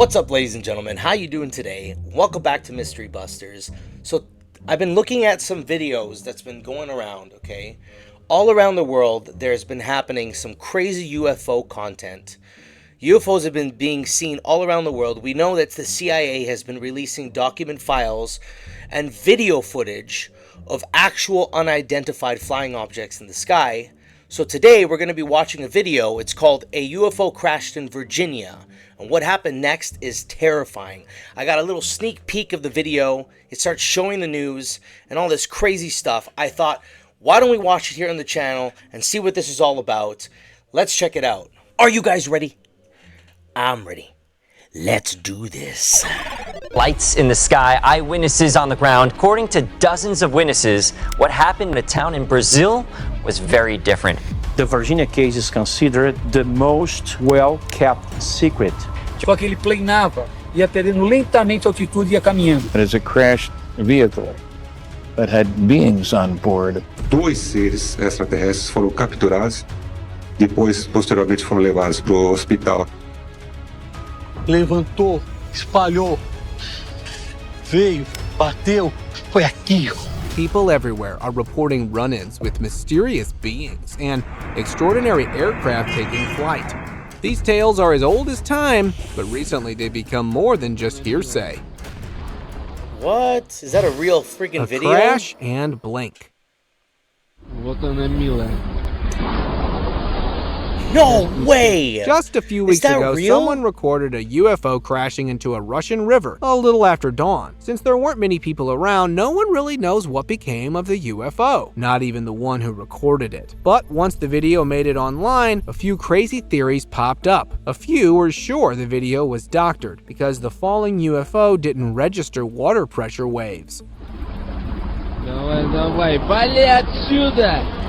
What's up, ladies and gentlemen? How you doing today? Welcome back to Mystery Busters. So I've been looking at some videos that's been going around, okay? All around the world, there's been happening some crazy UFO content. UFOs have been being seen all around the world. We know that the CIA has been releasing document files and video footage of actual unidentified flying objects in the sky. So today we're going to be watching a video. It's called A UFO Crashed in Virginia. And what happened next is terrifying. I got a little sneak peek of the video. It starts showing the news and all this crazy stuff. I thought, why don't we watch it here on the channel and see what this is all about? Let's check it out. Are you guys ready? I'm ready. Let's do this. Lights in the sky, eyewitnesses on the ground. According to dozens of witnesses, what happened in a town in Brazil was very different. The Varginha case is considered the most well-kept secret. Só que ele planava, ia perdendo lentamente a altitude e ia caminhando. It is a crashed vehicle that had beings on board. Dois seres extraterrestres foram capturados, depois, posteriormente, foram levados para o hospital. Levantou, espalhou, veio, bateu, foi aqui. People everywhere are reporting run-ins with mysterious beings and extraordinary aircraft taking flight. These tales are as old as time, but recently they've become more than just hearsay. What? Is that a real freaking video? Crash and blink. Voltando em Milão. No way! Just a few weeks ago, someone recorded a UFO crashing into a Russian river a little after dawn. Since there weren't many people around, no one really knows what became of the UFO, not even the one who recorded it. But once the video made it online, a few crazy theories popped up. A few were sure the video was doctored because the falling UFO didn't register water pressure waves. Não vai, vale ajuda!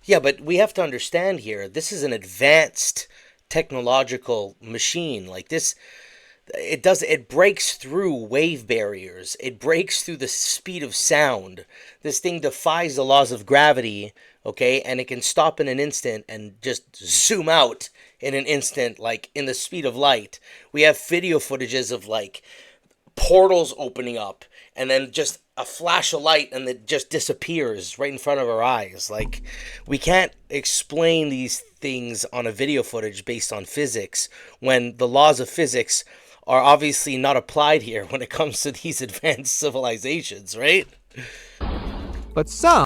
Yeah, but we have to understand here, this is an advanced technological machine. Like this, it breaks through wave barriers. It breaks through the speed of sound. This thing defies the laws of gravity, okay? And it can stop in an instant and just zoom out in an instant, like in the speed of light. We have video footages of like portals opening up and then just a flash of light and it just disappears right in front of our eyes. Like, we can't explain these things on a video footage based on physics when the laws of physics are obviously not applied here when it comes to these advanced civilizations, right? But some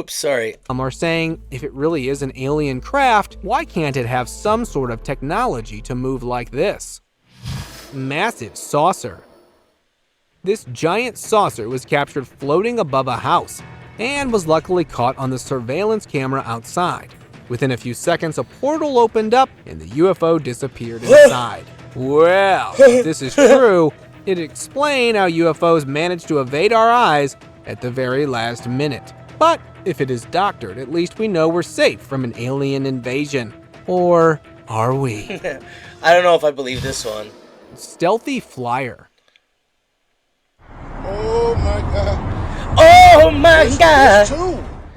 sorry. are saying if it really is an alien craft, why can't it have some sort of technology to move like this? Massive saucer. This giant saucer was captured floating above a house and was luckily caught on the surveillance camera outside. Within a few seconds, a portal opened up and the UFO disappeared inside. Well, if this is true, it'd explain how UFOs managed to evade our eyes at the very last minute. But if it is doctored, at least we know we're safe from an alien invasion. Or are we? I don't know if I believe this one. Stealthy flyer. Oh my God. Oh my God!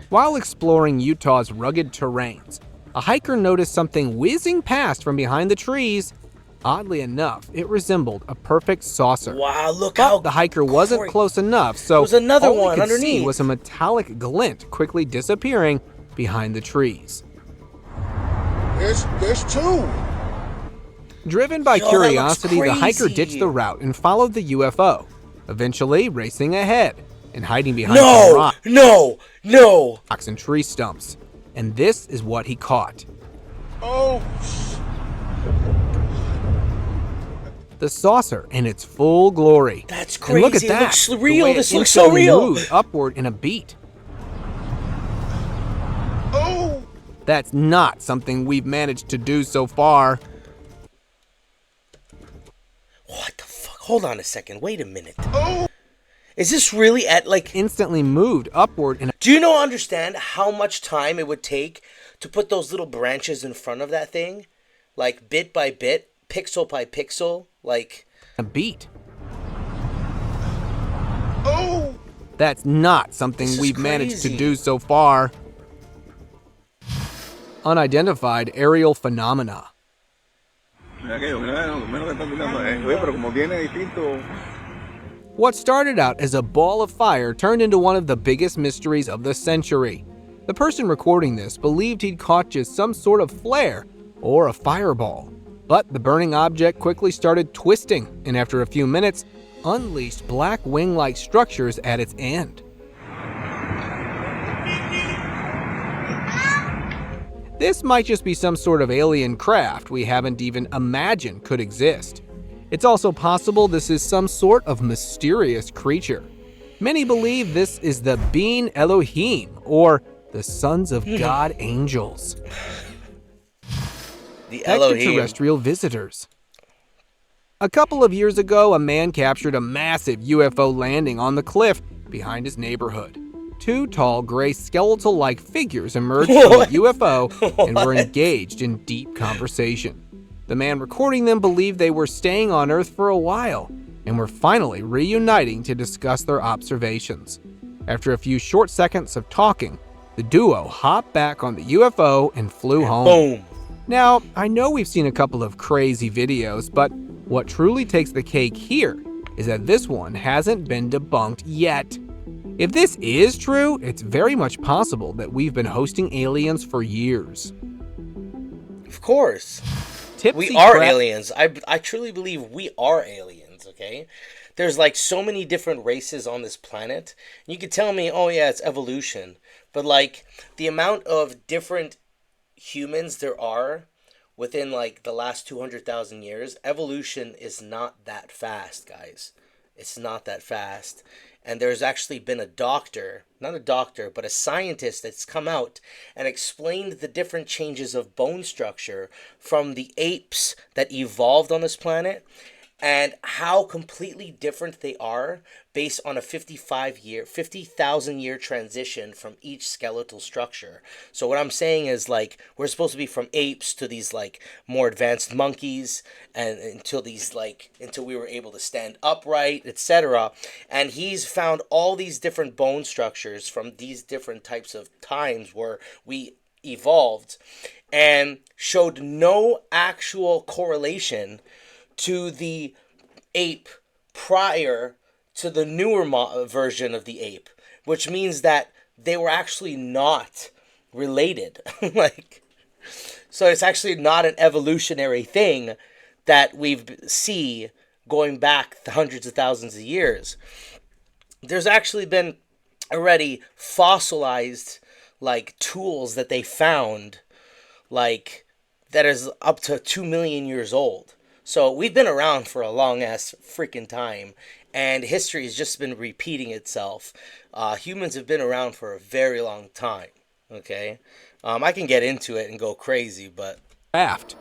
While exploring Utah's rugged terrains, a hiker noticed something whizzing past from behind the trees. Oddly enough, it resembled a perfect saucer. Wow, look but how the hiker wasn't close enough, so there's another all one he could underneath. see was a metallic glint quickly disappearing behind the trees. There's two. Driven by Yo, curiosity, the hiker crazy. ditched the route and followed the UFO, eventually racing ahead and hiding behind some rocks No! and tree stumps. And this is what he caught. Oh. The saucer in its full glory. That's And look at crazy. It that. looks the real. way This it looks so instantly real. moved upward in a beat. Oh. That's not something we've managed to do so far. What the fuck? Hold on a second. Wait a minute. Oh. Is this really at like... Instantly moved upward in a... Do you understand how much time it would take to put those little branches in front of that thing? Like bit by bit, pixel by pixel, like... a beat. Oh. That's not something This is we've managed to crazy. do so far. Unidentified aerial phenomena. What started out as a ball of fire turned into one of the biggest mysteries of the century. The person recording this believed he'd caught just some sort of flare or a fireball. But the burning object quickly started twisting, and after a few minutes, unleashed black wing-like structures at its end. This might just be some sort of alien craft we haven't even imagined could exist. It's also possible this is some sort of mysterious creature. Many believe this is the Bean Elohim, or the sons of God angels. The Elohim. Extraterrestrial visitors. A couple of years ago, a man captured a massive UFO landing on the cliff behind his neighborhood. Two tall, gray, skeletal-like figures emerged from the UFO and were engaged in deep conversation. The man recording them believed they were staying on Earth for a while and were finally reuniting to discuss their observations. After a few short seconds of talking, the duo hopped back on the UFO and flew home. Boom. Now, I know we've seen a couple of crazy videos, but what truly takes the cake here is that this one hasn't been debunked yet. If this is true, it's very much possible that we've been hosting aliens for years. Of course. We are aliens. I truly believe we are aliens, okay? There's like so many different races on this planet. You could tell me, oh yeah, it's evolution. But like the amount of different humans there are within like the last 200,000 years, evolution is not that fast, guys. It's not that fast. And there's actually been a doctor, not a doctor, but a scientist that's come out and explained the different changes of bone structure from the apes that evolved on this planet and how completely different they are based on a 50,000 year transition from each skeletal structure. So what I'm saying is like we're supposed to be from apes to these like more advanced monkeys and until we were able to stand upright, etc. And he's found all these different bone structures from these different types of times where we evolved and showed no actual correlation to the ape prior to the newer version of the ape, which means that they were actually not related. So it's actually not an evolutionary thing that we've see going back hundreds of thousands of years. There's actually been already fossilized like tools that they found like that is up to 2 million years old. So we've been around for a long ass freaking time, and history has just been repeating itself. Humans have been around for a very long time. Okay, I can get into it and go crazy, but Craft.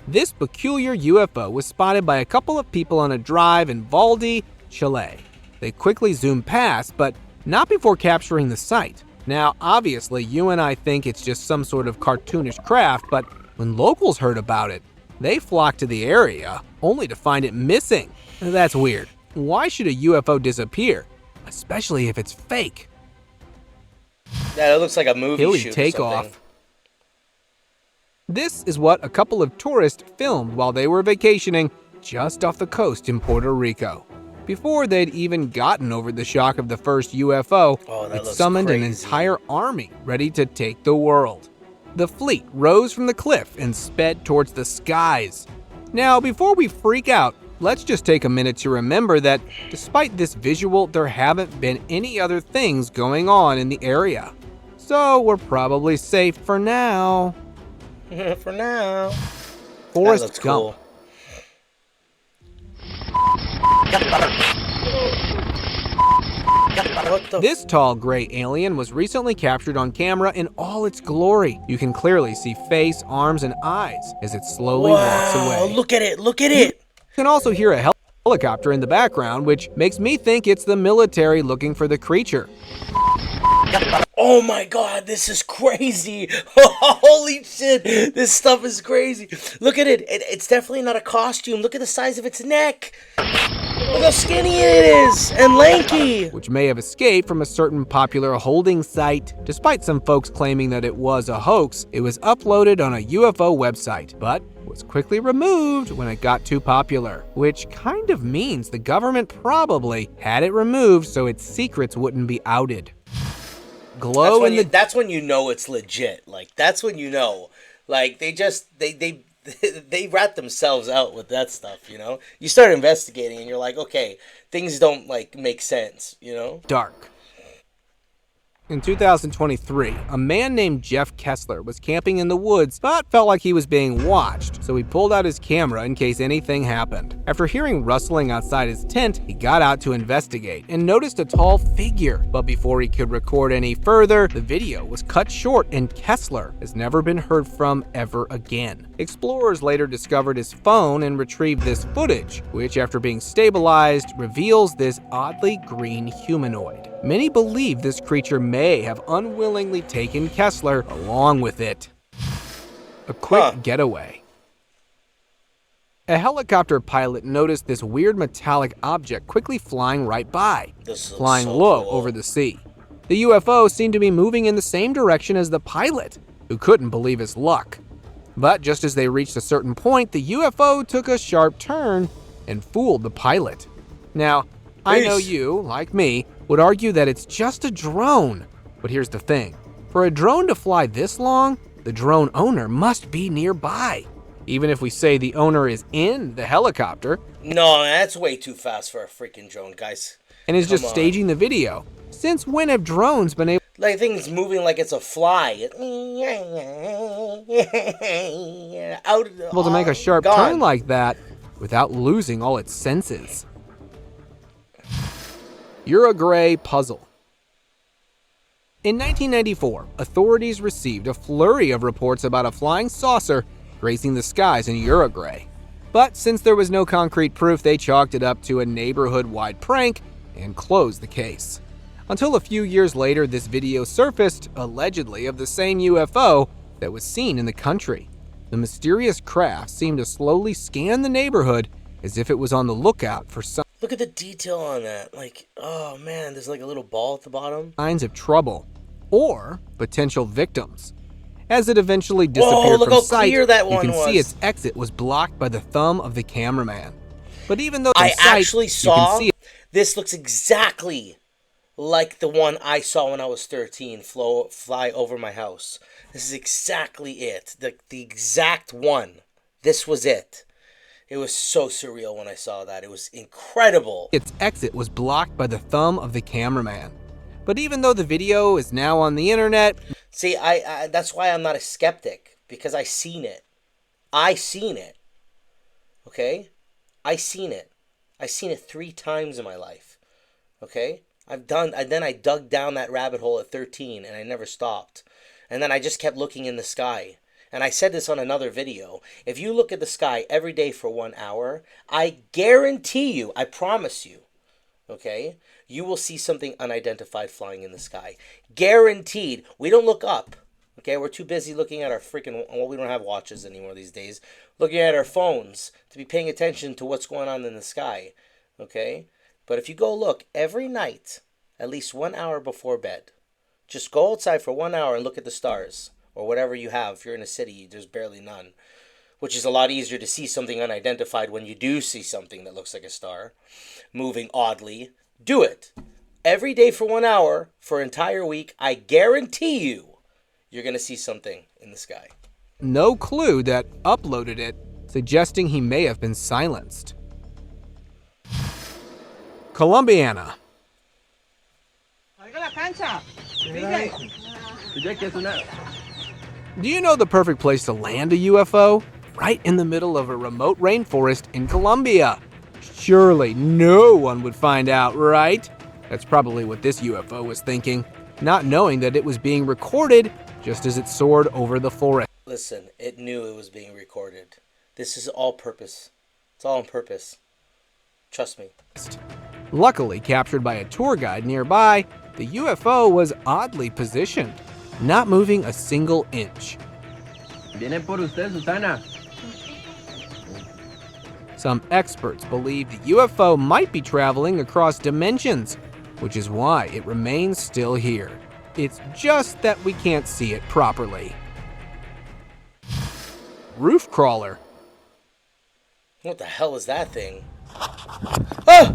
This peculiar UFO was spotted by a couple of people on a drive in Valdi, Chile. They quickly zoomed past, but not before capturing the sight. Now, obviously, you and I think it's just some sort of cartoonish craft, but when locals heard about it, they flocked to the area, only to find it missing. That's weird. Why should a UFO disappear? Especially if it's fake. yeah, it looks like a movie Hilly shoot or takeoff. something. This is what a couple of tourists filmed while they were vacationing just off the coast in Puerto Rico. Before they'd even gotten over the shock of the first UFO, it summoned an entire army ready to take the world. The fleet rose from the cliff and sped towards the skies. Now, before we freak out, let's just take a minute to remember that despite this visual, there haven't been any other things going on in the area. So we're probably safe for now. For now. Forrest Gump. Cool. This tall gray alien was recently captured on camera in all its glory. You can clearly see face, arms, and eyes as it slowly walks away. Look at it, look at it! You can also hear a helicopter in the background, which makes me think it's the military looking for the creature. Oh my god, this is crazy. Holy shit, this stuff is crazy. Look at it. It's definitely not a costume. Look at the size of its neck. Look how skinny it is and lanky. which may have escaped from a certain popular holding site. Despite some folks claiming that it was a hoax, it was uploaded on a UFO website, but was quickly removed when it got too popular, which kind of means the government probably had it removed so its secrets wouldn't be outed. Glow in the That's when you know it's legit. Like, that's when you know. Like, they they rat themselves out with that stuff, you know? You start investigating and you're like, okay, things don't, like, make sense, you know? dark. In 2023, a man named Jeff Kessler was camping in the woods but felt like he was being watched, so he pulled out his camera in case anything happened. After hearing rustling outside his tent, he got out to investigate and noticed a tall figure. But before he could record any further, the video was cut short and Kessler has never been heard from ever again. Explorers later discovered his phone and retrieved this footage, which after being stabilized, reveals this oddly green humanoid. Many believe this creature may have unwillingly taken Kessler along with it. A quick getaway. A helicopter pilot noticed this weird metallic object quickly flying right by, flying so low cool. over the sea. The UFO seemed to be moving in the same direction as the pilot, who couldn't believe his luck. But just as they reached a certain point, the UFO took a sharp turn and fooled the pilot. Now, I know you, like me, would argue that it's just a drone. But here's the thing. For a drone to fly this long, the drone owner must be nearby. Even if we say the owner is in the helicopter No, that's way too fast for a freaking drone, guys. and is just Come on. staging the video. Since when have drones been able Like, things moving like it's a fly. Out to make a sharp gone. turn like that without losing all its senses? Uruguay puzzle. In 1994, authorities received a flurry of reports about a flying saucer gracing the skies in Uruguay. But since there was no concrete proof, they chalked it up to a neighborhood-wide prank and closed the case. Until a few years later, this video surfaced, allegedly of the same UFO that was seen in the country. The mysterious craft seemed to slowly scan the neighborhood as if it was on the lookout for some Look at the detail on that. Like, oh man, there's like a little ball at the bottom. signs of trouble or potential victims. As it eventually disappeared look from how sight, clear that you one can was. see its exit was blocked by the thumb of the cameraman. But even though I in sight, actually you saw, can see this looks exactly like the one I saw when I was 13 fly over my house. This is exactly it. The exact one. This was it. It was so surreal when I saw that. It was incredible. its exit was blocked by the thumb of the cameraman. But even though the video is now on the internet, See, I that's why I'm not a skeptic, because I seen it. I seen it. Okay? I seen it. I seen it 3 times in my life. Okay? Then I dug down that rabbit hole at 13 and I never stopped. And then I just kept looking in the sky. And I said this on another video. If you look at the sky every day for 1 hour, I guarantee you, I promise you, okay, you will see something unidentified flying in the sky. Guaranteed. We don't look up. Okay, we're too busy looking at our freaking, well, we don't have watches anymore these days, looking at our phones to be paying attention to what's going on in the sky. Okay? But if you go look every night, at least 1 hour before bed, just go outside for 1 hour and look at the stars, or whatever you have. If you're in a city, there's barely none, which is a lot easier to see something unidentified when you do see something that looks like a star moving oddly. Do it every day for 1 hour for an entire week. I guarantee you're going to see something in the sky. no clue that uploaded it, suggesting he may have been silenced. Colombiana. Do you know the perfect place to land a UFO? Right in the middle of a remote rainforest in Colombia. Surely no one would find out, right? That's probably what this UFO was thinking, not knowing that it was being recorded just as it soared over the forest. Listen, it knew it was being recorded. This is all purpose. It's all on purpose. Trust me. Luckily captured by a tour guide nearby, the UFO was oddly positioned, not moving a single inch. Viene por usted, Susana. Some experts believe the UFO might be traveling across dimensions, which is why it remains still here. It's just that we can't see it properly. Roof crawler. What the hell is that thing? Ah!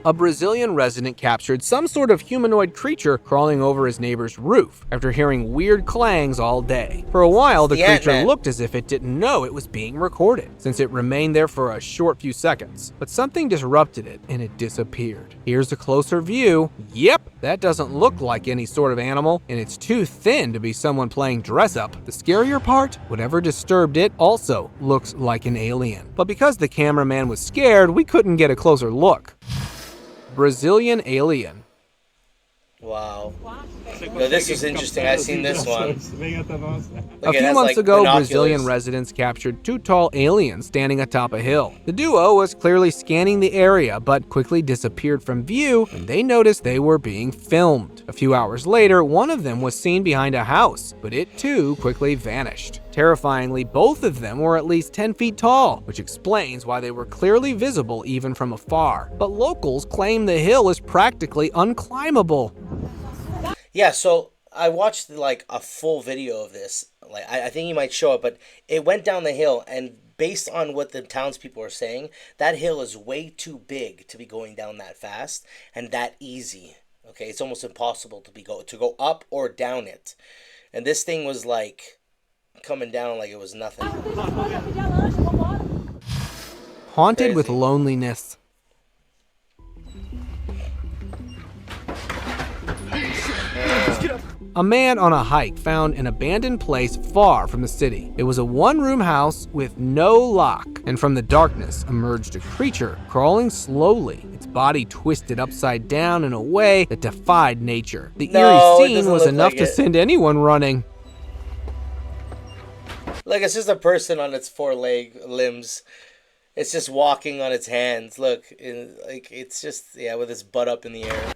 A Brazilian resident captured some sort of humanoid creature crawling over his neighbor's roof after hearing weird clangs all day. For a while, the creature Ant-Man. looked as if it didn't know it was being recorded, since it remained there for a short few seconds. But something disrupted it, and it disappeared. Here's a closer view. Yep, that doesn't look like any sort of animal, and it's too thin to be someone playing dress-up. The scarier part, whatever disturbed it also looks like an alien. But because the cameraman was scared, we couldn't get a closer look. Brazilian alien. Wow. No, this is interesting. I've seen this one. A few months ago, Brazilian residents captured two tall aliens standing atop a hill. The duo was clearly scanning the area, but quickly disappeared from view when they noticed they were being filmed. A few hours later, one of them was seen behind a house, but it too quickly vanished. Terrifyingly, both of them were at least 10 feet tall, which explains why they were clearly visible even from afar. But locals claim the hill is practically unclimbable. Yeah, so I watched like a full video of this. Like I think you might show it, but it went down the hill, and based on what the townspeople are saying, that hill is way too big to be going down that fast and that easy. Okay, it's almost impossible to go up or down it. And this thing was like coming down like it was nothing. Haunted with Crazy. loneliness. A man on a hike found an abandoned place far from the city. It was a one-room house with no lock, and from the darkness emerged a creature crawling slowly, its body twisted upside down in a way that defied nature. The No, eerie it scene doesn't was look enough like to it. send anyone running. Like it's just a person on its four limbs. It's just walking on its hands. Look, like it's just with its butt up in the air.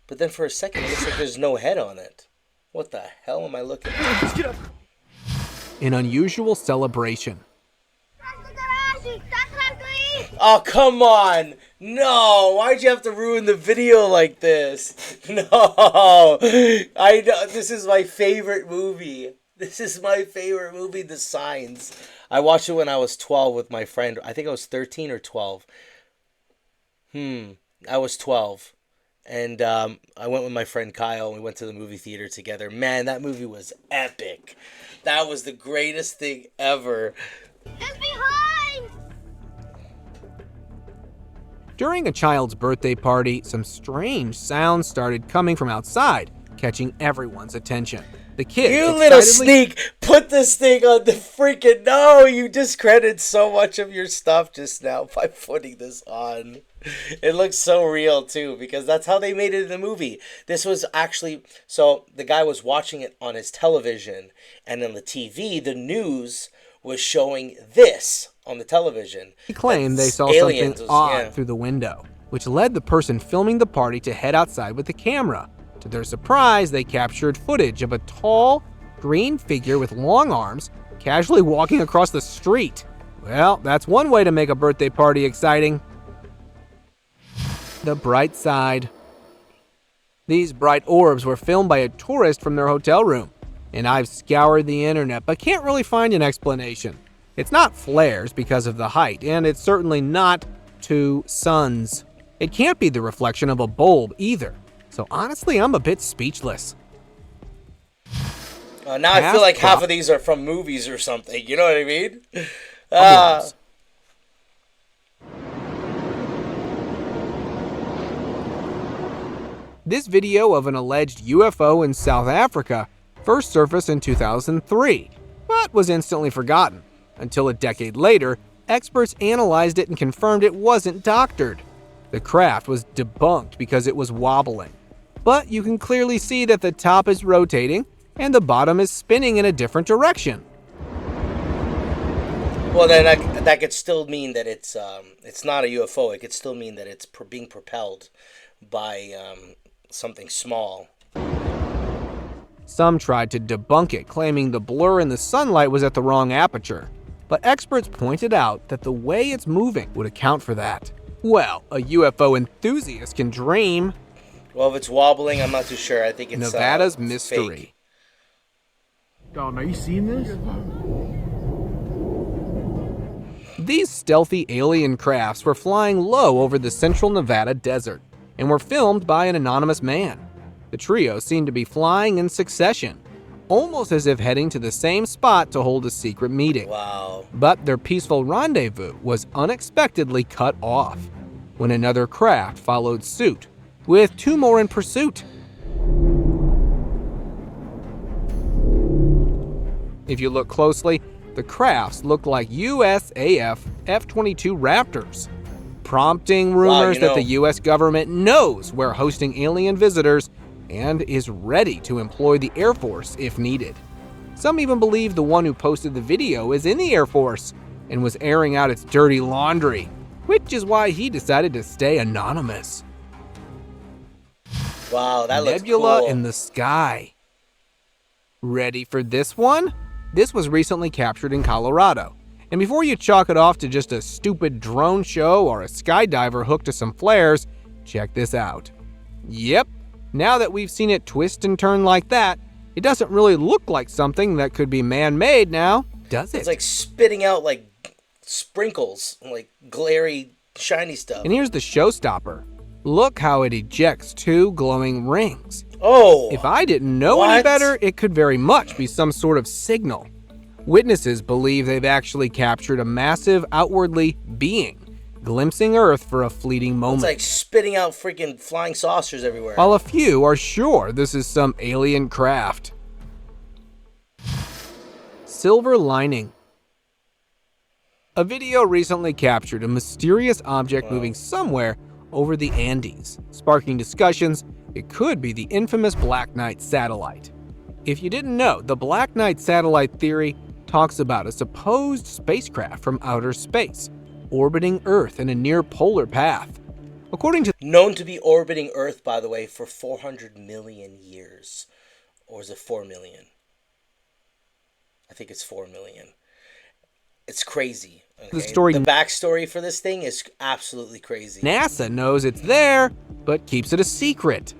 But then for a second, it looks like there's no head on it. What the hell am I looking at? An unusual celebration. Oh, come on! No! Why'd you have to ruin the video like this? No! This is my favorite movie. This is my favorite movie, The Signs. I watched it when I was 12 with my friend. I think I was 13 or 12. I was 12. And I went with my friend Kyle, and we went to the movie theater together. Man, that movie was epic. That was the greatest thing ever. It's behind! During a child's birthday party, some strange sounds started coming from outside, catching everyone's attention. The kid You little excitedly- sneak! Put this thing on the freaking... No! You discredited so much of your stuff just now by putting this on. It looks so real, too, because that's how they made it in the movie. This was actually... So, the guy was watching it on his television, and on the TV, the news was showing this on the television. He claimed they saw Aliens something was- odd yeah. through the window, which led the person filming the party to head outside with the camera. To their surprise, they captured footage of a tall, green figure with long arms casually walking across the street. Well, that's one way to make a birthday party exciting. The bright side. These bright orbs were filmed by a tourist from their hotel room, and I've scoured the internet but can't really find an explanation. It's not flares because of the height, and it's certainly not two suns. It can't be the reflection of a bulb either. So honestly, I'm a bit speechless. Now I feel like half of these are from movies or something. You know what I mean? This video of an alleged UFO in South Africa first surfaced in 2003, but was instantly forgotten. Until a decade later, experts analyzed it and confirmed it wasn't doctored. The craft was debunked because it was wobbling. But you can clearly see that the top is rotating and the bottom is spinning in a different direction. Well, then that could still mean that it's not a UFO. It could still mean that it's being propelled by something small. Some tried to debunk it, claiming the blur in the sunlight was at the wrong aperture. But experts pointed out that the way it's moving would account for that. Well, a UFO enthusiast can dream. Well, if it's wobbling, I'm not too sure. I think it's Nevada's it's mystery. fake. Dom, are you seeing this? These stealthy alien crafts were flying low over the central Nevada desert and were filmed by an anonymous man. The trio seemed to be flying in succession, almost as if heading to the same spot to hold a secret meeting. Wow. But their peaceful rendezvous was unexpectedly cut off when another craft followed suit, with two more in pursuit. If you look closely, the crafts look like USAF F-22 Raptors, prompting rumors that the US government knows we're hosting alien visitors and is ready to employ the Air Force if needed. Some even believe the one who posted the video is in the Air Force and was airing out its dirty laundry, which is why he decided to stay anonymous. Wow, that looks Nebula cool. in the sky. Ready for this one? This was recently captured in Colorado. And before you chalk it off to just a stupid drone show or a skydiver hooked to some flares, check this out. Yep, now that we've seen it twist and turn like that, it doesn't really look like something that could be man-made now, does it? It's like spitting out like sprinkles, like glary, shiny stuff. And here's the showstopper. Look how it ejects two glowing rings. Oh! If I didn't know any better, it could very much be some sort of signal. Witnesses believe they've actually captured a massive outwardly being, glimpsing Earth for a fleeting moment. It's like spitting out freaking flying saucers everywhere. While a few are sure this is some alien craft. Silver lining. A video recently captured a mysterious object moving somewhere over the Andes, sparking discussions it could be the infamous Black Knight satellite. If you didn't know, the Black Knight satellite theory talks about a supposed spacecraft from outer space, orbiting Earth in a near-polar path. According to known to be orbiting Earth, by the way, for 400 million years. Or is it 4 million? I think it's 4 million. It's crazy. Okay? The backstory for this thing is absolutely crazy. NASA knows it's there, but keeps it a secret.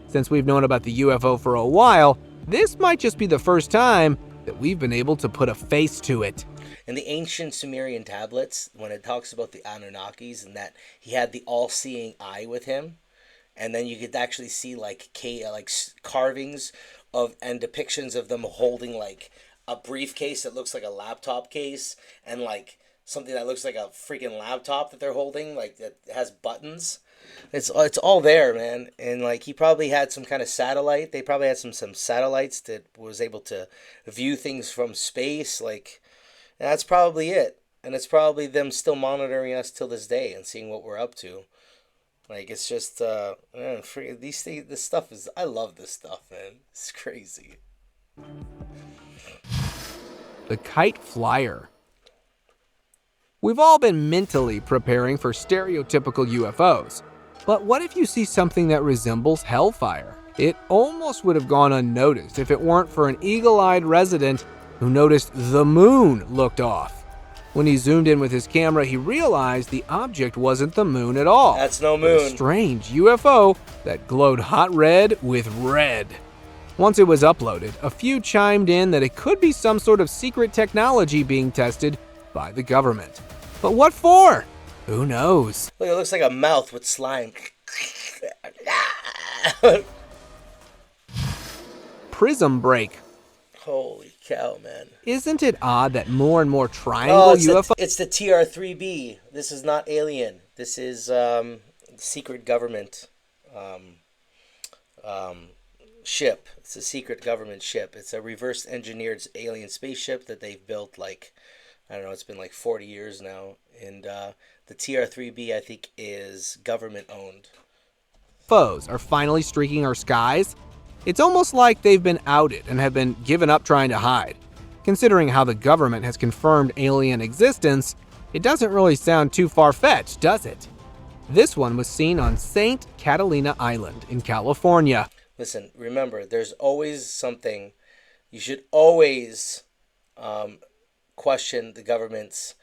Since we've known about the UFO for a while, this might just be the first time that we've been able to put a face to it. In the ancient Sumerian tablets, when it talks about the Anunnakis and that he had the all-seeing eye with him, and then you could actually see like carvings of and depictions of them holding like a briefcase that looks like a laptop case, and like something that looks like a freaking laptop that they're holding, like that has buttons. It's all there, man. And like he probably had some kind of satellite. They probably had some satellites that was able to view things from space. Like that's probably it. And it's probably them still monitoring us till this day and seeing what we're up to. Like it's just man, these things, this stuff is, I love this stuff, man. It's crazy. The kite flyer. We've all been mentally preparing for stereotypical UFOs. But what if you see something that resembles hellfire? It almost would have gone unnoticed if it weren't for an eagle-eyed resident who noticed the moon looked off. When he zoomed in with his camera, he realized the object wasn't the moon at all. That's no but a moon. strange UFO that glowed hot red with red. Once it was uploaded, a few chimed in that it could be some sort of secret technology being tested by the government. But what for? Who knows? Look, it looks like a mouth with slime. Prism break. Holy cow, man. Isn't it odd that more and more triangle UFO... It's the TR-3B. This is not alien. This is secret government ship. It's a secret government ship. It's a reverse engineered alien spaceship that they've built like, I don't know, it's been like 40 years now. And the TR-3B, I think, is government owned. UFOs are finally streaking our skies. It's almost like they've been outed and have been given up trying to hide. Considering how the government has confirmed alien existence, it doesn't really sound too far-fetched, does it? This one was seen on St. Catalina Island in California. Listen, remember, there's always something. You should always question the government's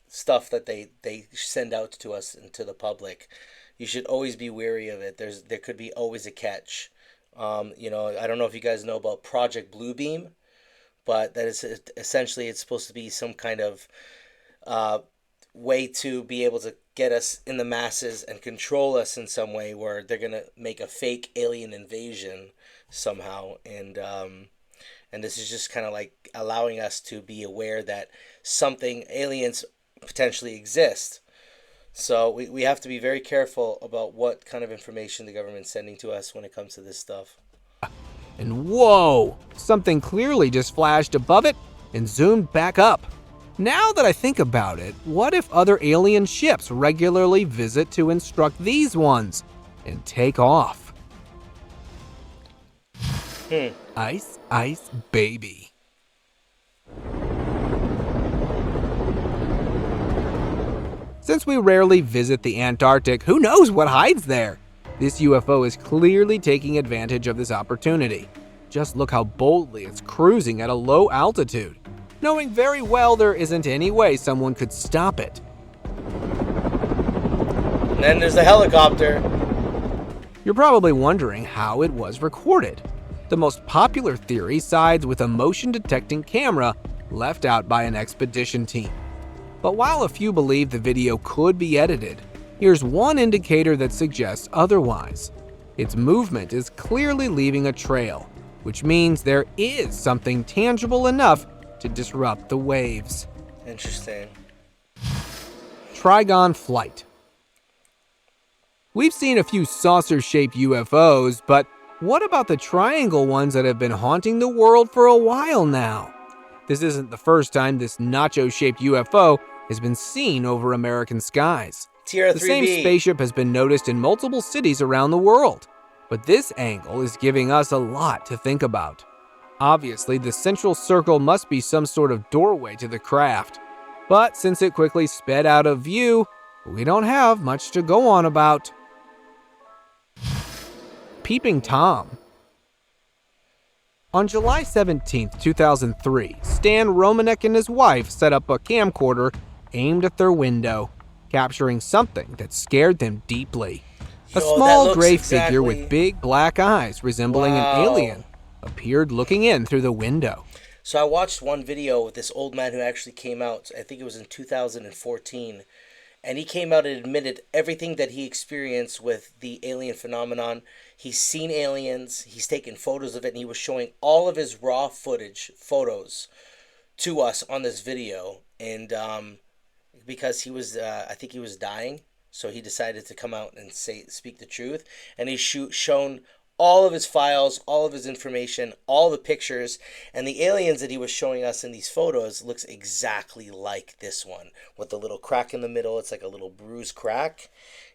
stuff that they send out to us and to the public. You should always be wary of it. There could be always a catch. You know, I don't know if you guys know about Project Bluebeam, but that is essentially, it's supposed to be some kind of way to be able to get us in the masses and control us in some way, where they're gonna make a fake alien invasion somehow, and this is just kind of like allowing us to be aware that aliens potentially exist. So we have to be very careful about what kind of information the government's sending to us when it comes to this stuff. And whoa, something clearly just flashed above it and zoomed back up. Now that I think about it, what if other alien ships regularly visit to instruct these ones and take off? Ice, ice, baby. Since we rarely visit the Antarctic, who knows what hides there? This UFO is clearly taking advantage of this opportunity. Just look how boldly it's cruising at a low altitude, knowing very well there isn't any way someone could stop it. And then there's the helicopter. You're probably wondering how it was recorded. The most popular theory sides with a motion-detecting camera left out by an expedition team. But while a few believe the video could be edited, here's one indicator that suggests otherwise. Its movement is clearly leaving a trail, which means there is something tangible enough to disrupt the waves. Interesting. Trigon flight. We've seen a few saucer-shaped UFOs, but what about the triangle ones that have been haunting the world for a while now? This isn't the first time this nacho-shaped UFO has been seen over American skies. Tier The 3B. same spaceship has been noticed in multiple cities around the world, but this angle is giving us a lot to think about. Obviously, the central circle must be some sort of doorway to the craft, but since it quickly sped out of view, we don't have much to go on about. Peeping Tom. On July 17, 2003, Stan Romanek and his wife set up a camcorder aimed at their window, capturing something that scared them deeply. A small gray figure with big black eyes resembling an alien appeared looking in through the window. So I watched one video with this old man who actually came out, I think it was in 2014, and he came out and admitted everything that he experienced with the alien phenomenon. He's seen aliens, he's taken photos of it, and he was showing all of his raw photos to us on this video. And because he was, I think he was dying, so he decided to come out and speak the truth. And he's shown all of his files, all of his information, all the pictures, and the aliens that he was showing us in these photos looks exactly like this one, with the little crack in the middle. It's like a little bruised crack,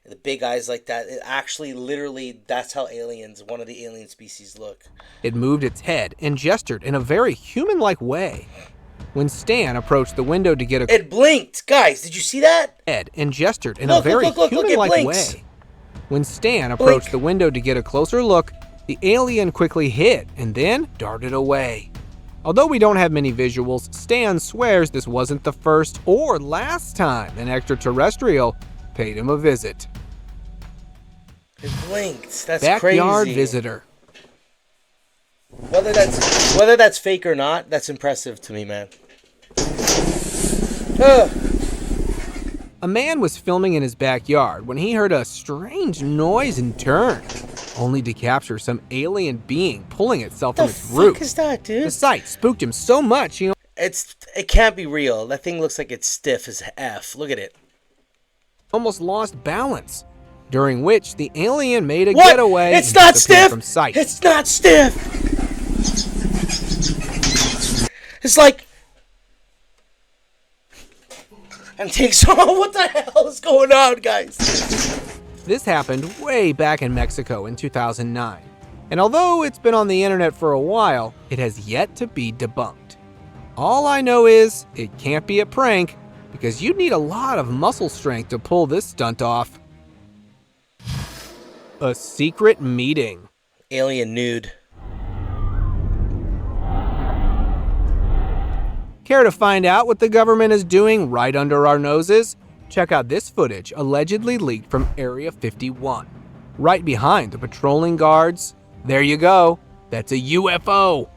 the big eyes like that. It actually, literally, that's how one of the alien species look. It moved its head and gestured in a very human-like way. When Stan approached the window to get It blinked! Guys, did you see that? Head and gestured in a very human-like way. When Stan approached the window to get a closer look, the alien quickly hid and then darted away. Although we don't have many visuals, Stan swears this wasn't the first or last time an extraterrestrial paid him a visit. It blinked. That's Backyard crazy. visitor. Whether that's fake or not, that's impressive to me, man. A man was filming in his backyard when he heard a strange noise and turned, only to capture some alien being pulling itself from its roof. What is that, dude? The sight spooked him so much, it can't be real. That thing looks like it's stiff as F. Look at it. Almost lost balance, during which the alien made a getaway. It's not stiff! From sight. It's not stiff! It's like... And takes off. What the hell is going on, guys? This happened way back in Mexico in 2009. And although it's been on the internet for a while, it has yet to be debunked. All I know is it can't be a prank because you'd need a lot of muscle strength to pull this stunt off. A secret meeting. Alien nude. Care to find out what the government is doing right under our noses? Check out this footage allegedly leaked from Area 51. Right behind the patrolling guards. There you go. That's a UFO.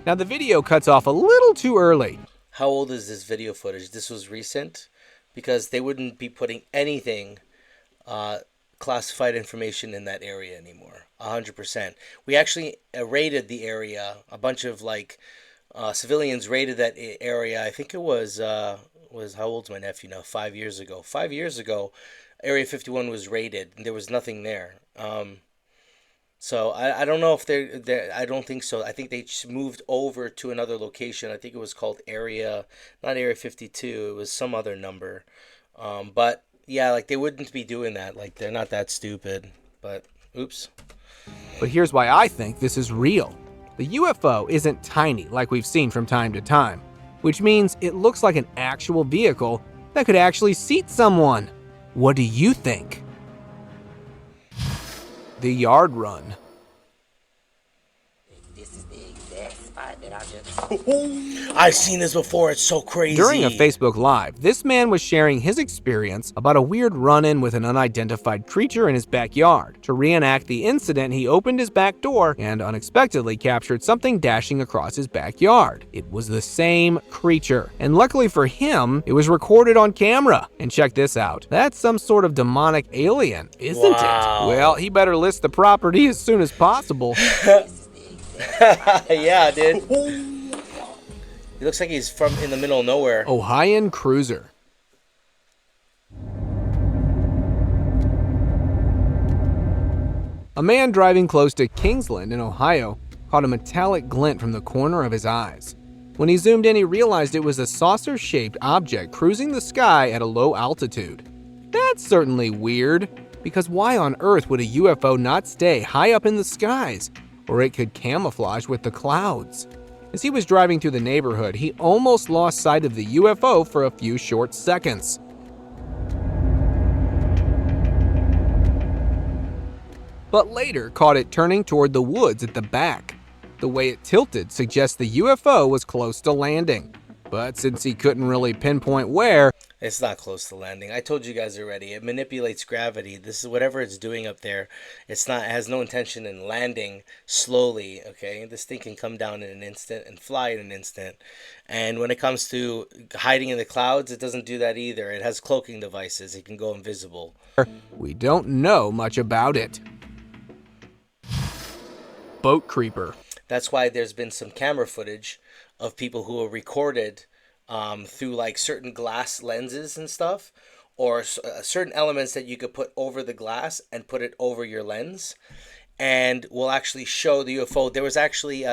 Now the video cuts off a little too early. How old is this video footage? This was recent? Because they wouldn't be putting anything classified information in that area anymore. 100%. We actually raided the area. A bunch of civilians raided that area. I think it was how old's my nephew now? 5 years ago. 5 years ago, Area 51 was raided, and there was nothing there. So I don't know if they're. I don't think so. I think they just moved over to another location. I think it was called not Area 52. It was some other number. But yeah, they wouldn't be doing that. They're not that stupid. But oops. But here's why I think this is real. The UFO isn't tiny like we've seen from time to time, which means it looks like an actual vehicle that could actually seat someone. What do you think? The yard run. This is the exact spot that I just... I've seen this before. It's so crazy. During a Facebook Live, this man was sharing his experience about a weird run-in with an unidentified creature in his backyard. To reenact the incident, he opened his back door and unexpectedly captured something dashing across his backyard. It was the same creature, and luckily for him, it was recorded on camera. And check this out. That's some sort of demonic alien, isn't it? Well, he better list the property as soon as possible. Yeah, dude. He looks like he's from in the middle of nowhere. Ohioan cruiser. A man driving close to Kingsland in Ohio caught a metallic glint from the corner of his eyes. When he zoomed in, he realized it was a saucer-shaped object cruising the sky at a low altitude. That's certainly weird, because why on earth would a UFO not stay high up in the skies, or it could camouflage with the clouds? As he was driving through the neighborhood, he almost lost sight of the UFO for a few short seconds. But later caught it turning toward the woods at the back. The way it tilted suggests the UFO was close to landing. But since he couldn't really pinpoint where, it's not close to landing. I told you guys already. It manipulates gravity. This is whatever it's doing up there. It has no intention in landing slowly, okay? This thing can come down in an instant and fly in an instant. And when it comes to hiding in the clouds, it doesn't do that either. It has cloaking devices. It can go invisible. We don't know much about it. Boat creeper. That's why there's been some camera footage of people who are recorded through certain glass lenses and stuff, or certain elements that you could put over the glass and put it over your lens, and will actually show the UFO. There's actually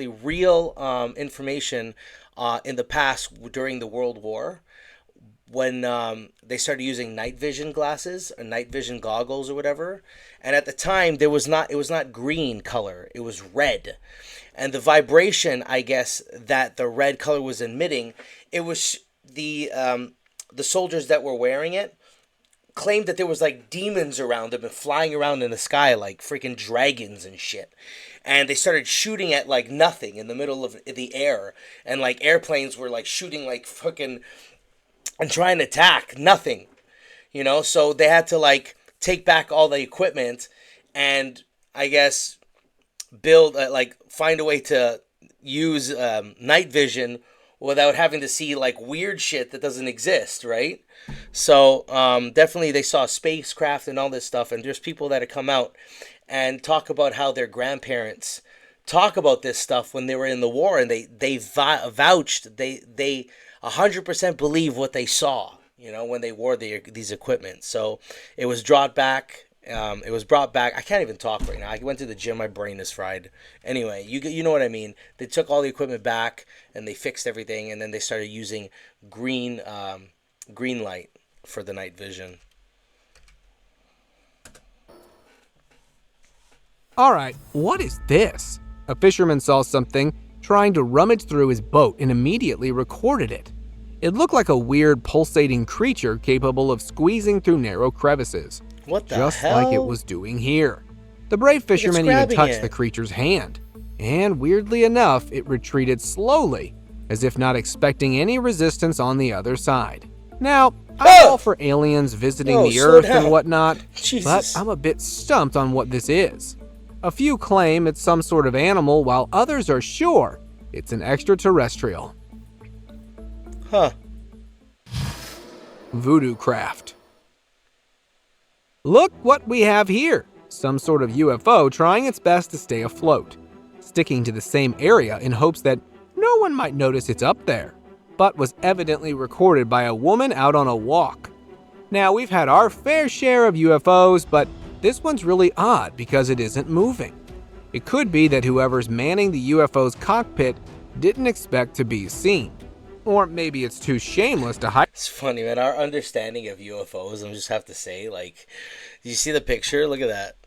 real information in the past during the World War, when they started using night vision glasses or night vision goggles or whatever. And at the time, it was not green color, it was red. And the vibration, I guess, that the red color was emitting, it was the soldiers that were wearing it claimed that there was demons around them and flying around in the sky like freaking dragons and shit. And they started shooting at nothing in the middle of the air. And airplanes were shooting fucking... and trying to attack nothing, so they had to take back all the equipment and I guess build find a way to use night vision without having to see weird shit that doesn't exist, right? So definitely they saw spacecraft and all this stuff, and there's people that have come out and talk about how their grandparents talk about this stuff when they were in the war, and they vouched, they 100% believe what they saw, when they wore these equipment. So it was brought back, It was brought back. I can't even talk right now. I went to the gym. My brain is fried. Anyway, you know what I mean. They took all the equipment back and they fixed everything, and then they started using green light for the night vision. All right, what is this? A fisherman saw something trying to rummage through his boat and immediately recorded it. It looked like a weird pulsating creature capable of squeezing through narrow crevices. What the just hell? like it was doing here. The brave fisherman even touched the creature's hand, and weirdly enough, it retreated slowly, as if not expecting any resistance on the other side. Now, I'm all for aliens visiting the Earth and whatnot, but I'm a bit stumped on what this is. A few claim it's some sort of animal, while others are sure it's an extraterrestrial. Huh. Voodoo craft. Look what we have here. Some sort of UFO trying its best to stay afloat, sticking to the same area in hopes that no one might notice it's up there, but was evidently recorded by a woman out on a walk. Now, we've had our fair share of UFOs, but this one's really odd because it isn't moving. It could be that whoever's manning the UFO's cockpit didn't expect to be seen. Or maybe it's too shameless to hide. It's funny, man. Our understanding of UFOs, I just have to say, like, you see the picture? Look at that.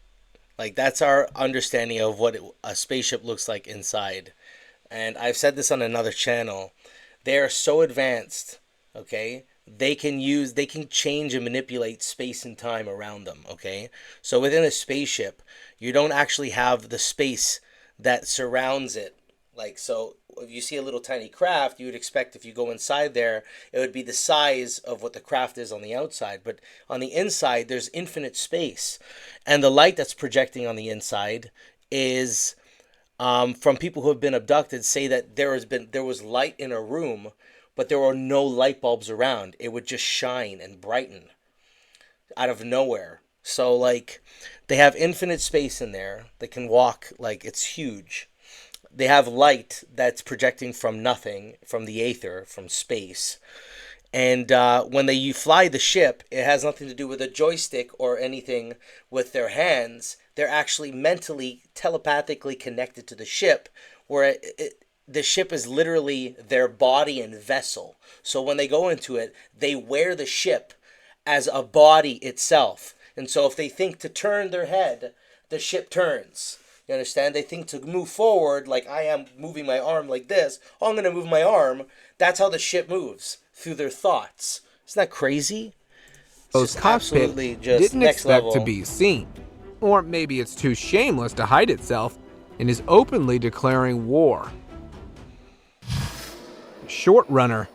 Like, that's our understanding of what a spaceship looks like inside. And I've said this on another channel. They are so advanced, okay? They can change and manipulate space and time around them, okay? So within a spaceship, you don't actually have the space that surrounds it. Like, so if you see a little tiny craft, you would expect if you go inside there, it would be the size of what the craft is on the outside. But on the inside, there's infinite space. And the light that's projecting on the inside is, from people who have been abducted, say that there was light in a room, but there were no light bulbs around. It would just shine and brighten out of nowhere. So, like, they have infinite space in there. They can walk, like, it's huge. They have light that's projecting from nothing, from the aether, from space. And when you fly the ship, it has nothing to do with a joystick or anything with their hands. They're actually mentally, telepathically connected to the ship, where the ship is literally their body and vessel. So when they go into it, they wear the ship as a body itself. And so if they think to turn their head, the ship turns. You understand? They think to move forward, like I am moving my arm like this. Oh, I'm going to move my arm. That's how the ship moves, through their thoughts. Isn't that crazy? Those cockpit didn't expect to be seen. Or maybe it's too shameless to hide itself and is openly declaring war. Short runner.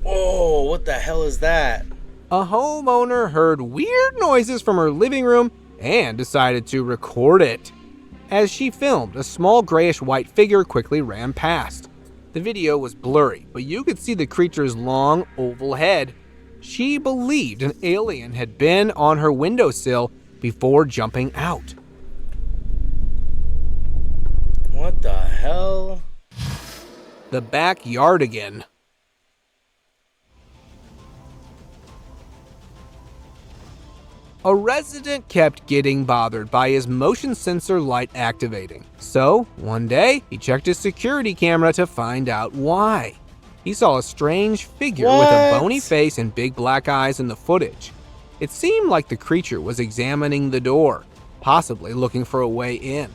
Oh, what the hell is that? A homeowner heard weird noises from her living room and decided to record it. As she filmed, a small grayish-white figure quickly ran past. The video was blurry, but you could see the creature's long, oval head. She believed an alien had been on her windowsill before jumping out. What the hell? The backyard again. A resident kept getting bothered by his motion sensor light activating. So, one day, he checked his security camera to find out why. He saw a strange figure with a bony face and big black eyes in the footage. It seemed like the creature was examining the door, possibly looking for a way in.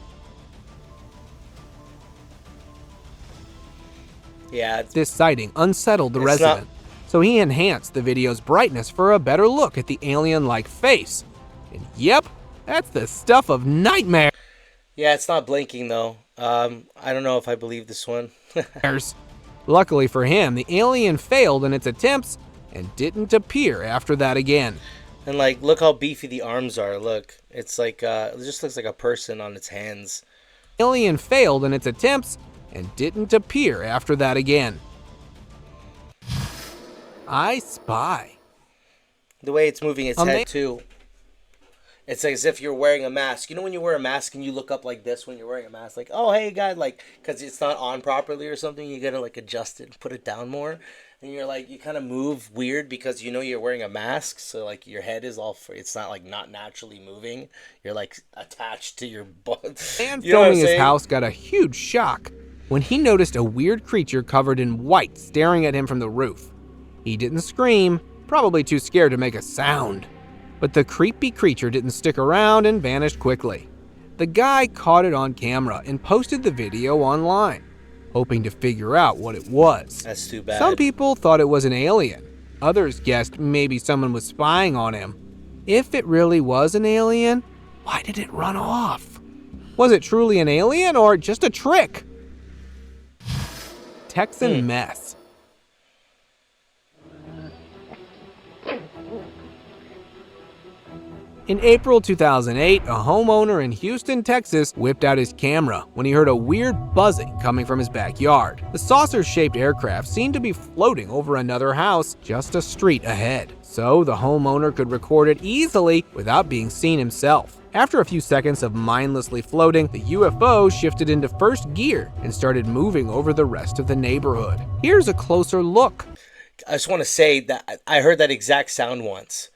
Yeah. This sighting unsettled the resident, so he enhanced the video's brightness for a better look at the alien-like face. And yep, that's the stuff of nightmare. Yeah, it's not blinking though. I don't know if I believe this one. Luckily for him, the alien failed in its attempts and didn't appear after that again. And like, look how beefy the arms are. Look, it's like it just looks like a person on its hands. Alien failed in its attempts and didn't appear after that again. I Spy. The way it's moving its head too. It's like as if you're wearing a mask. You know when you wear a mask and you look up like this when you're wearing a mask? Like, oh, hey, guy, like, because it's not on properly or something, you gotta, like, adjust it and put it down more. and you're like, you kind of move weird because you know you're wearing a mask, so like your head is all free. It's not like not naturally moving. You're like attached to your butt. And You know what I'm filming his saying? house got a huge shock when he noticed a weird creature covered in white staring at him from the roof. He didn't scream, probably too scared to make a sound. But the creepy creature didn't stick around and vanished quickly. The guy caught it on camera and posted the video online, hoping to figure out what it was. That's too bad. Some people thought it was an alien. Others guessed maybe someone was spying on him. If it really was an alien, why did it run off? Was it truly an alien or just a trick? Texan mess. In April 2008, a homeowner in Houston, Texas whipped out his camera when he heard a weird buzzing coming from his backyard. The saucer-shaped aircraft seemed to be floating over another house just a street ahead, so the homeowner could record it easily without being seen himself. After a few seconds of mindlessly floating, the UFO shifted into first gear and started moving over the rest of the neighborhood. Here's a closer look. I just want to say that I heard that exact sound once.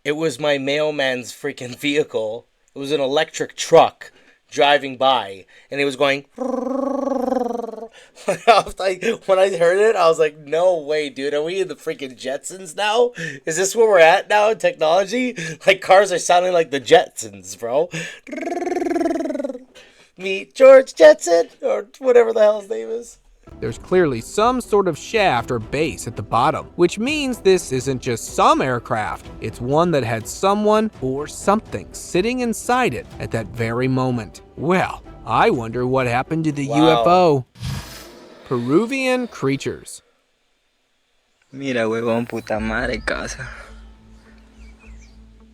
It was my mailman's freaking vehicle. It was an electric truck driving by, and it was going. When I heard it, I was like, no way, dude. Are we in the freaking Jetsons now? Is this where we're at now in technology? Like, cars are sounding like the Jetsons, bro. Meet George Jetson, or whatever the hell his name is. There's clearly some sort of shaft or base at the bottom, which means this isn't just some aircraft. It's one that had someone or something sitting inside it at that very moment. Well, I wonder what happened to the UFO. Peruvian creatures. Mira, huevón, puta madre casa.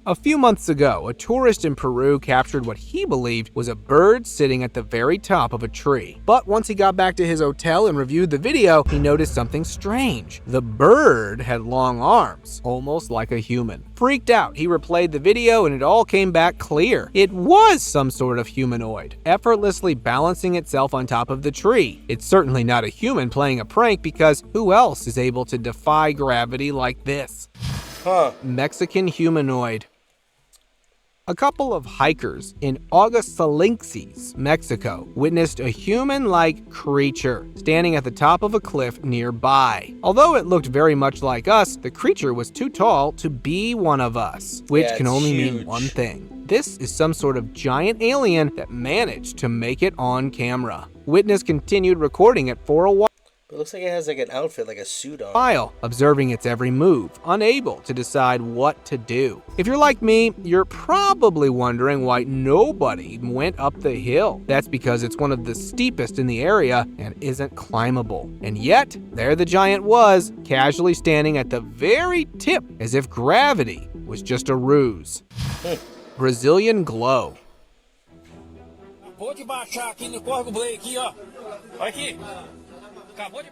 A few months ago, a tourist in Peru captured what he believed was a bird sitting at the very top of a tree. But once he got back to his hotel and reviewed the video, he noticed something strange. The bird had long arms, almost like a human. Freaked out, he replayed the video and it all came back clear. It was some sort of humanoid, effortlessly balancing itself on top of the tree. It's certainly not a human playing a prank because who else is able to defy gravity like this? Mexican humanoid. A couple of hikers in Aguascalientes, Mexico, witnessed a human-like creature standing at the top of a cliff nearby. Although it looked very much like us, the creature was too tall to be one of us, which can only mean one thing. This is some sort of giant alien that managed to make it on camera. Witness continued recording it for a while. It looks like it has like an outfit, like a suit on. Observing its every move, unable to decide what to do. If you're like me, you're probably wondering why nobody went up the hill. That's because it's one of the steepest in the area and isn't climbable. And yet, there the giant was, casually standing at the very tip, as if gravity was just a ruse. Brazilian glow.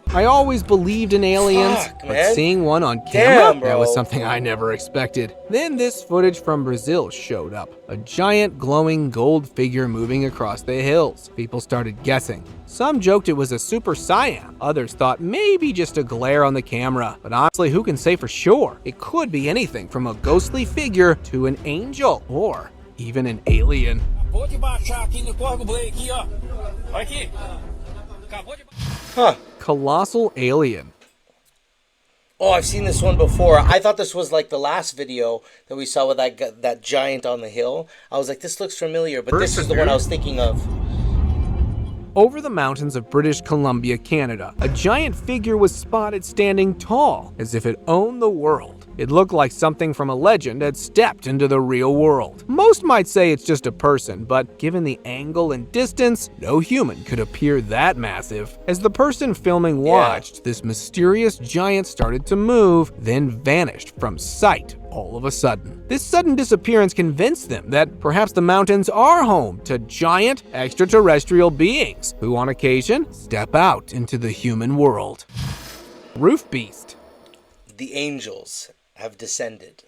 I always believed in aliens, but seeing one on camera, that was something I never expected. Then this footage from Brazil showed up. A giant glowing gold figure moving across the hills. People started guessing. Some joked it was a Super Saiyan. Others thought maybe just a glare on the camera. But honestly, who can say for sure? It could be anything from a ghostly figure to an angel or even an alien. Colossal alien. Oh, I've seen this one before. I thought this was like the last video that we saw with that giant on the hill. I was like, this looks familiar, but this is the one I was thinking of. Over the mountains of British Columbia, Canada, a giant figure was spotted standing tall, as if it owned the world. It looked like something from a legend had stepped into the real world. Most might say it's just a person, but given the angle and distance, no human could appear that massive. As the person filming watched, this mysterious giant started to move, then vanished from sight all of a sudden. This sudden disappearance convinced them that perhaps the mountains are home to giant extraterrestrial beings who on occasion step out into the human world. Roof beast. The angels have descended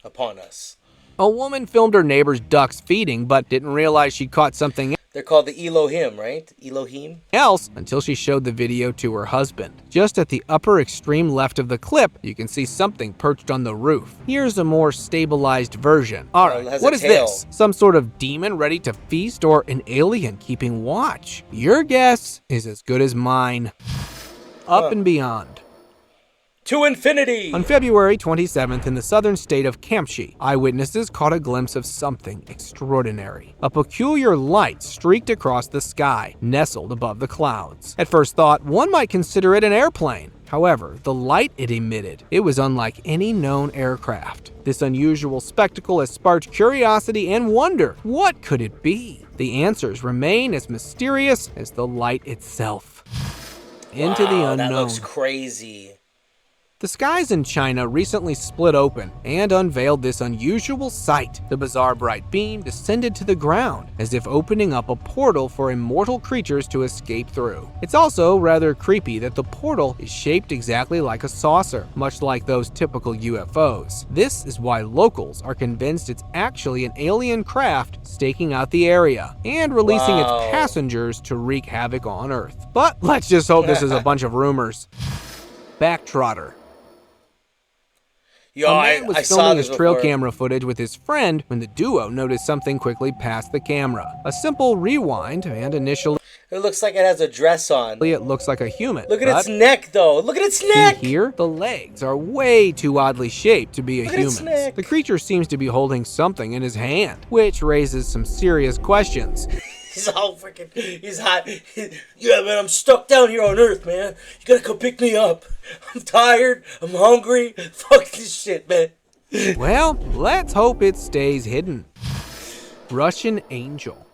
upon us. A woman filmed her neighbor's ducks feeding but didn't realize she caught something. They're called the Elohim, right? Elohim? else until she showed the video to her husband. Just at the upper extreme left of the clip, you can see something perched on the roof. Here's a more stabilized version. Alright, it has what a is tail. this? Some sort of demon ready to feast or an alien keeping watch? Your guess is as good as mine. Up and beyond. To infinity! On February 27th in the southern state of Kamchi, eyewitnesses caught a glimpse of something extraordinary. A peculiar light streaked across the sky, nestled above the clouds. At first thought, one might consider it an airplane. However, the light it emitted, it was unlike any known aircraft. This unusual spectacle has sparked curiosity and wonder. What could it be? The answers remain as mysterious as the light itself. Into the unknown. That looks crazy. The skies in China recently split open and unveiled this unusual sight. The bizarre bright beam descended to the ground, as if opening up a portal for immortal creatures to escape through. It's also rather creepy that the portal is shaped exactly like a saucer, much like those typical UFOs. This is why locals are convinced it's actually an alien craft staking out the area and releasing its passengers to wreak havoc on Earth. But let's just hope this is a bunch of rumors. Backtrotter. Yo, A man was I saw filming this his trail before. camera footage with his friend when the duo noticed something quickly past the camera. A simple rewind, and initially It looks like it has a dress on. it looks like a human. Look at its but neck, though. Look at its neck! here, the legs are way too oddly shaped to be a Look at its human's. neck. The creature seems to be holding something in his hand, which raises some serious questions. He's all freaking, he's hot. Yeah, man, I'm stuck down here on Earth, man. You gotta come pick me up. I'm tired. I'm hungry. Fuck this shit, man. Well, let's hope it stays hidden. Russian Angel.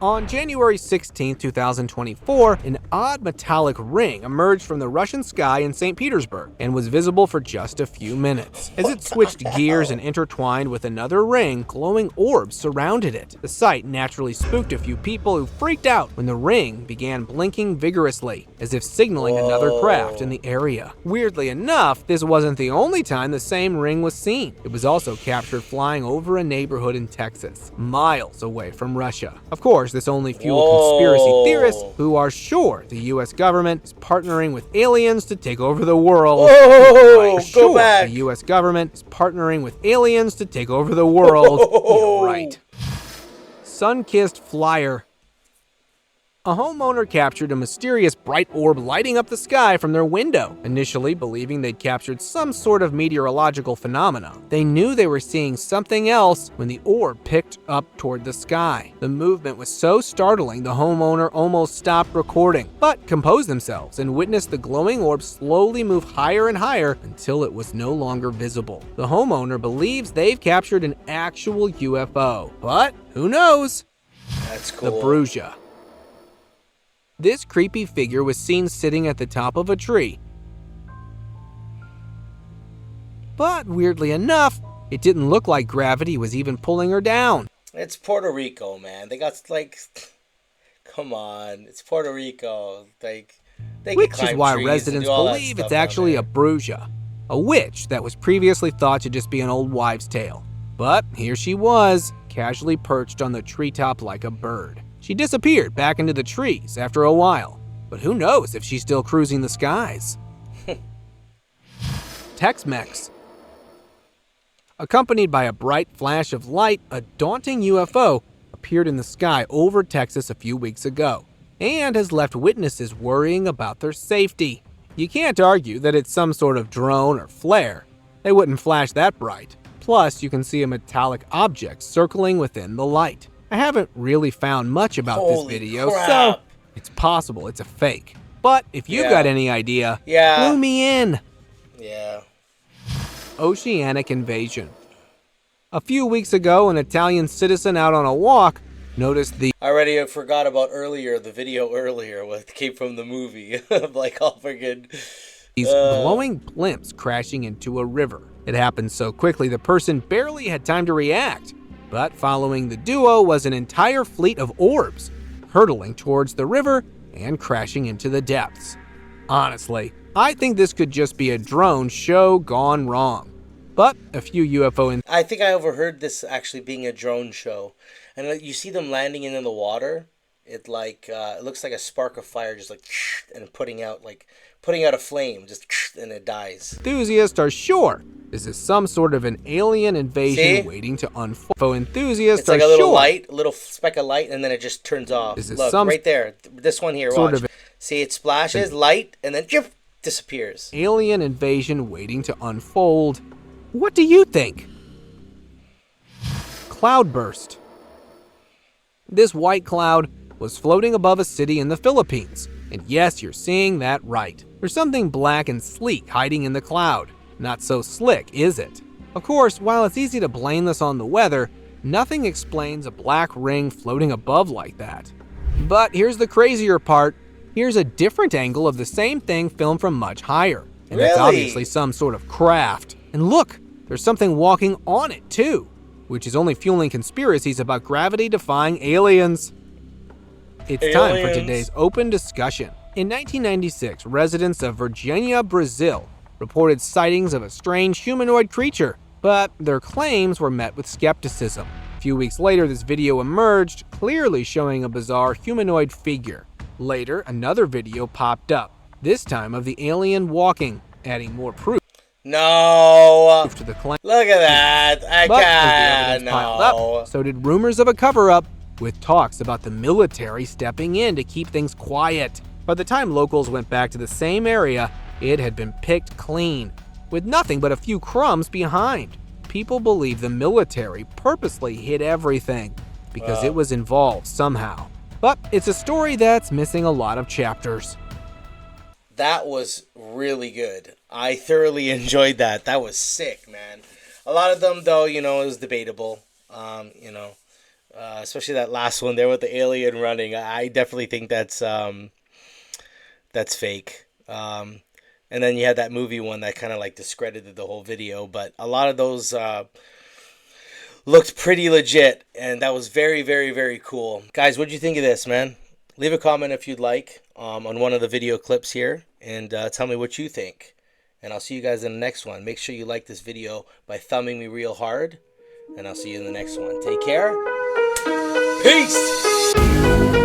On January 16, 2024, an odd metallic ring emerged from the Russian sky in St. Petersburg and was visible for just a few minutes. As it switched gears and intertwined with another ring, glowing orbs surrounded it. The sight naturally spooked a few people who freaked out when the ring began blinking vigorously, as if signaling another craft in the area. Weirdly enough, this wasn't the only time the same ring was seen. It was also captured flying over a neighborhood in Texas, miles away from Russia. Of course, this only fueled conspiracy theorists who are sure the US government is partnering with aliens to take over the world. Whoa, Right, go back. The US government is partnering with aliens to take over the world. Yeah, right. Sun-kissed flyer. A homeowner captured a mysterious bright orb lighting up the sky from their window, initially believing they'd captured some sort of meteorological phenomena. They knew they were seeing something else when the orb picked up toward the sky. The movement was so startling the homeowner almost stopped recording, but composed themselves and witnessed the glowing orb slowly move higher and higher until it was no longer visible. The homeowner believes they've captured an actual UFO, but who knows? That's cool. The Bruja. This creepy figure was seen sitting at the top of a tree. But weirdly enough, it didn't look like gravity was even pulling her down. It's Puerto Rico, man. They got, like... Come on. It's Puerto Rico. Like, they can Which is climb why trees residents and do all that believe stuff it's down actually there. a Bruja, a witch that was previously thought to just be an old wives' tale. But here she was, casually perched on the treetop like a bird. She disappeared back into the trees after a while, but who knows if she's still cruising the skies. Tex-Mex. Accompanied by a bright flash of light, a daunting UFO appeared in the sky over Texas a few weeks ago, and has left witnesses worrying about their safety. You can't argue that it's some sort of drone or flare. They wouldn't flash that bright. Plus, you can see a metallic object circling within the light. I haven't really found much about this video, so it's possible it's a fake. But if you got any idea, clue me in. Yeah. Oceanic invasion. A few weeks ago, an Italian citizen out on a walk noticed the I already forgot about the video earlier, what came from the movie. I'm like, all freaking... these glowing blimps crashing into a river. It happened so quickly the person barely had time to react. But following the duo was an entire fleet of orbs, hurtling towards the river and crashing into the depths. Honestly, I think this could just be a drone show gone wrong. But a few UFO I think I overheard this actually being a drone show, and you see them landing in the water. It like it looks like a spark of fire, just like and putting out a flame, just and it dies. enthusiasts are sure this is some sort of an alien invasion See? waiting to unfold. UFO enthusiasts It's like are a little sure light, a little speck of light, and then it just turns off. This is Look some right there. This one here. sort Watch. of See, it splashes light, and then disappears. alien invasion waiting to unfold. What do you think? Cloudburst. This white cloud was floating above a city in the Philippines. And yes, you're seeing that right. There's something black and sleek hiding in the cloud. Not so slick, is it? Of course, while it's easy to blame this on the weather, nothing explains a black ring floating above like that. But here's the crazier part. Here's a different angle of the same thing filmed from much higher. And it's Really? obviously some sort of craft. And look, there's something walking on it too, which is only fueling conspiracies about gravity-defying aliens. It's time for Aliens. today's open discussion. In 1996, residents of Varginha, Brazil, reported sightings of a strange humanoid creature, but their claims were met with skepticism. A few weeks later, this video emerged, clearly showing a bizarre humanoid figure. Later, another video popped up, this time of the alien walking, adding more proof No. to the claim. Look at that. I But as the can't. evidence piled No. up, so did rumors of a cover-up, with talks about the military stepping in to keep things quiet. By the time locals went back to the same area, it had been picked clean, with nothing but a few crumbs behind. People believe the military purposely hid everything because it was involved somehow. But it's a story that's missing a lot of chapters. That was really good. I thoroughly enjoyed that. That was sick, man. A lot of them, though, it was debatable. Especially that last one there with the alien running. I definitely think that's fake. And then you had that movie one that kind of like discredited the whole video. But a lot of those looked pretty legit, and that was very, very, very cool. Guys, what'd you think of this, man? Leave a comment if you'd like on one of the video clips here, and tell me what you think. And I'll see you guys in the next one. Make sure you like this video by thumbing me real hard, and I'll see you in the next one. Take care. Peace!